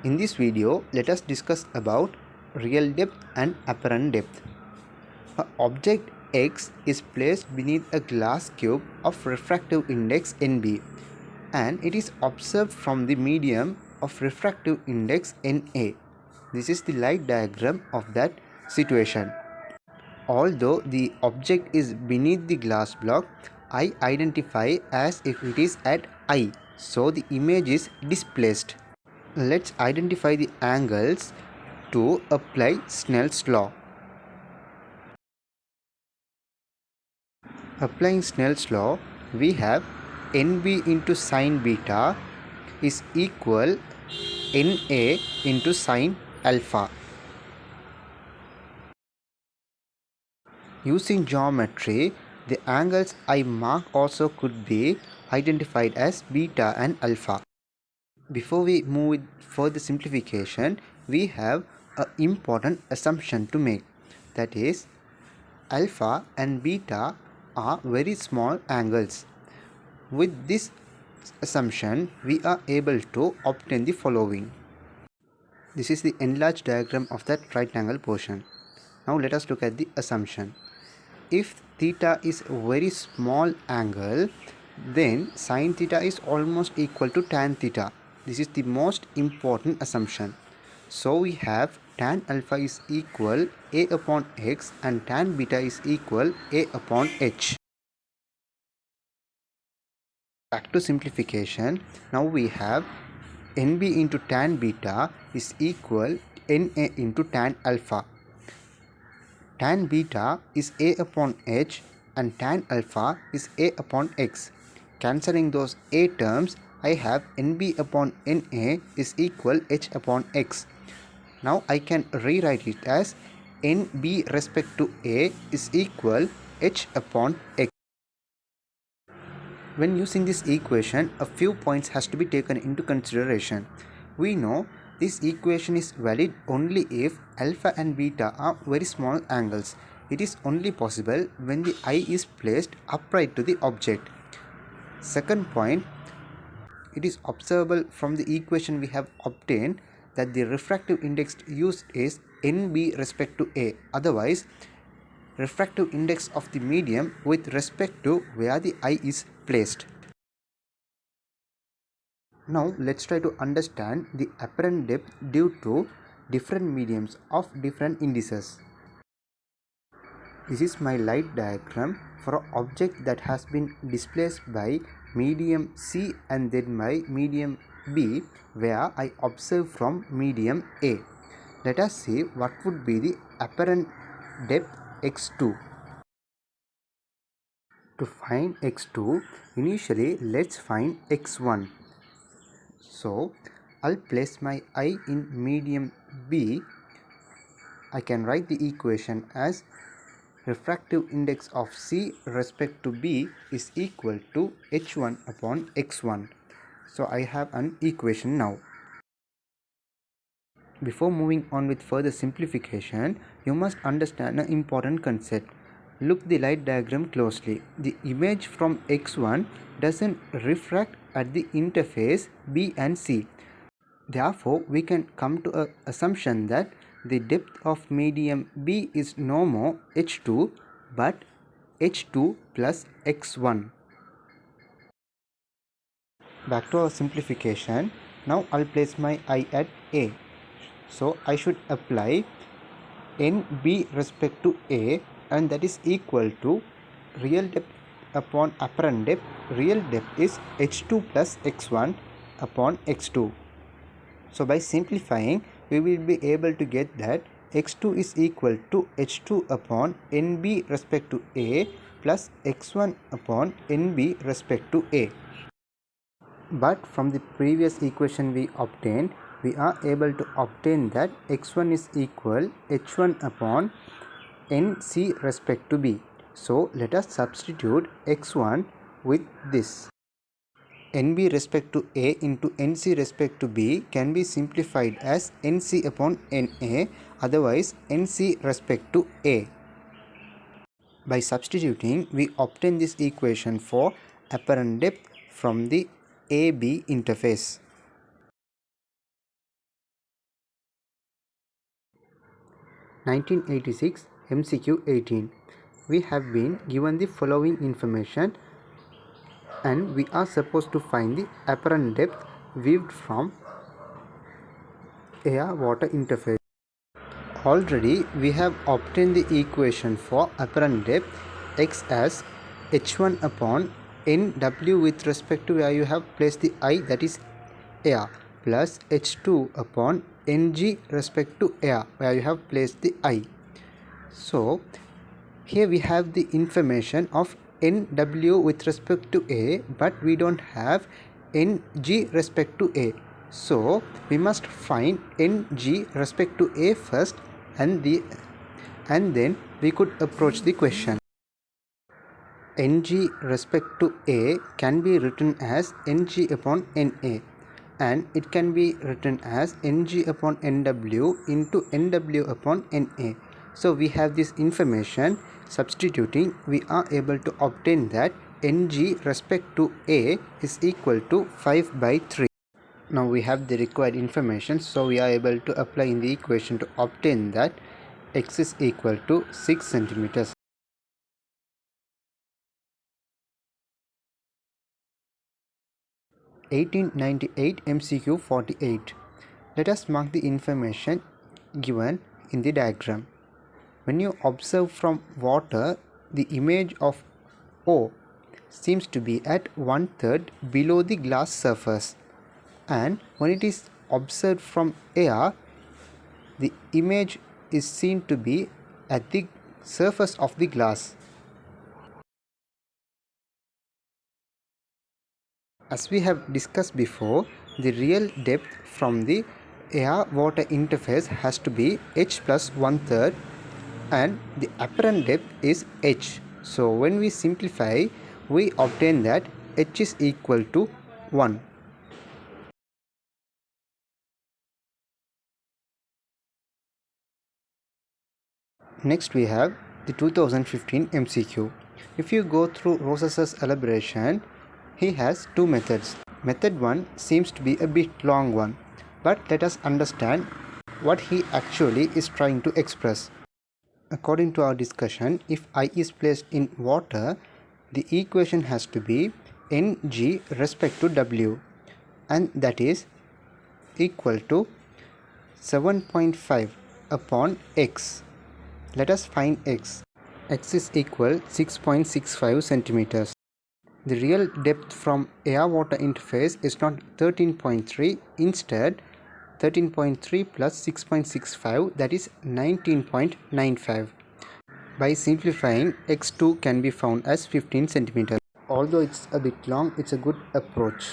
In this video, let us discuss about real depth and apparent depth. An object X is placed beneath a glass cube of refractive index NB and it is observed from the medium of refractive index NA. This is the light diagram of that situation. Although the object is beneath the glass block, I identify as if it is at I, so the image is displaced. Let's identify the angles to apply Snell's law. Applying Snell's law, we have NB into sine beta is equal NA into sine alpha. Using geometry, the angles I mark also could be identified as beta and alpha. Before we move with further simplification, we have an important assumption to make. That is, alpha and beta are very small angles. With this assumption, we are able to obtain the following. This is the enlarged diagram of that right angle portion. Now let us look at the assumption. If theta is a very small angle, then sin theta is almost equal to tan theta. This is the most important assumption. So we have tan alpha is equal A upon x and tan beta is equal A upon h. Back to simplification. Now we have NB into tan beta is equal NA into tan alpha. Tan beta is A upon h and tan alpha is A upon x. Cancelling those A terms, I have NB upon NA is equal h upon x. Now I can rewrite it as NB respect to A is equal h upon x. When using this equation, a few points has to be taken into consideration. We know this equation is valid only if alpha and beta are very small angles. It is only possible when the eye is placed upright to the object. Second point, it is observable from the equation we have obtained that the refractive index used is NB respect to A. Otherwise, refractive index of the medium with respect to where the eye is placed. Now let's try to understand the apparent depth due to different mediums of different indices. This is my light diagram for an object that has been displaced by medium C and then by medium B, where I observe from medium A. Let us see what would be the apparent depth x2. To find x2, initially let's find x1. So I'll place my eye in medium B. I can write the equation as refractive index of C respect to B is equal to h1 upon x1. So I have an equation now. Before moving on with further simplification, you must understand an important concept. Look the light diagram closely. The image from x1 doesn't refract at the interface B and C. Therefore, we can come to an assumption that the depth of medium B is no more h2 but h2 plus x1. Back to our simplification. Now I'll place my eye at A. So I should apply NB respect to A, and that is equal to real depth upon apparent depth. Real depth is h2 plus x1 upon x2. So by simplifying, we will be able to get that x2 is equal to h2 upon NB respect to A plus x1 upon NB respect to A. But from the previous equation we obtained, we are able to obtain that x1 is equal h1 upon nc respect to b. So let us substitute x1 with this. NB respect to A into NC respect to B can be simplified as NC upon NA, otherwise NC respect to A. By substituting, we obtain this equation for apparent depth from the AB interface. 1986 MCQ 18. We have been given the following information and we are supposed to find the apparent depth viewed from air-water interface. Already we have obtained the equation for apparent depth x as h1 upon nw with respect to where you have placed the I, that is air, plus h2 upon ng respect to air where you have placed the I. So here we have the information of nw with respect to a, but we don't have ng respect to a. So we must find ng respect to a first and then we could approach the question. Ng respect to a can be written as ng upon na, and it can be written as ng upon nw into nw upon na. So we have this information. Substituting, we are able to obtain that ng respect to a is equal to 5 by 3. Now we have the required information, so we are able to apply in the equation to obtain that x is equal to 6 centimeters. (1898) MCQ 48. Let us mark the information given in the diagram. When you observe from water, the image of O seems to be at 1/3 below the glass surface, and when it is observed from air, the image is seen to be at the surface of the glass. As we have discussed before, the real depth from the air-water interface has to be h plus 1/3 and the apparent depth is h. So when we simplify, we obtain that h is equal to 1. Next we have the 2015 MCQ. If you go through Rosas's elaboration, he has two methods. Method 1 seems to be a bit long one, but let us understand what he actually is trying to express. According to our discussion, if I is placed in water, the equation has to be ng respect to w, and that is equal to 7.5 upon x. Let us find x. X is equal 6.65 centimeters. The real depth from air-water interface is not 13.3, instead 13.3 plus 6.65, that is 19.95. By simplifying, x2 can be found as 15 centimeters. Although it's a bit long, it's a good approach.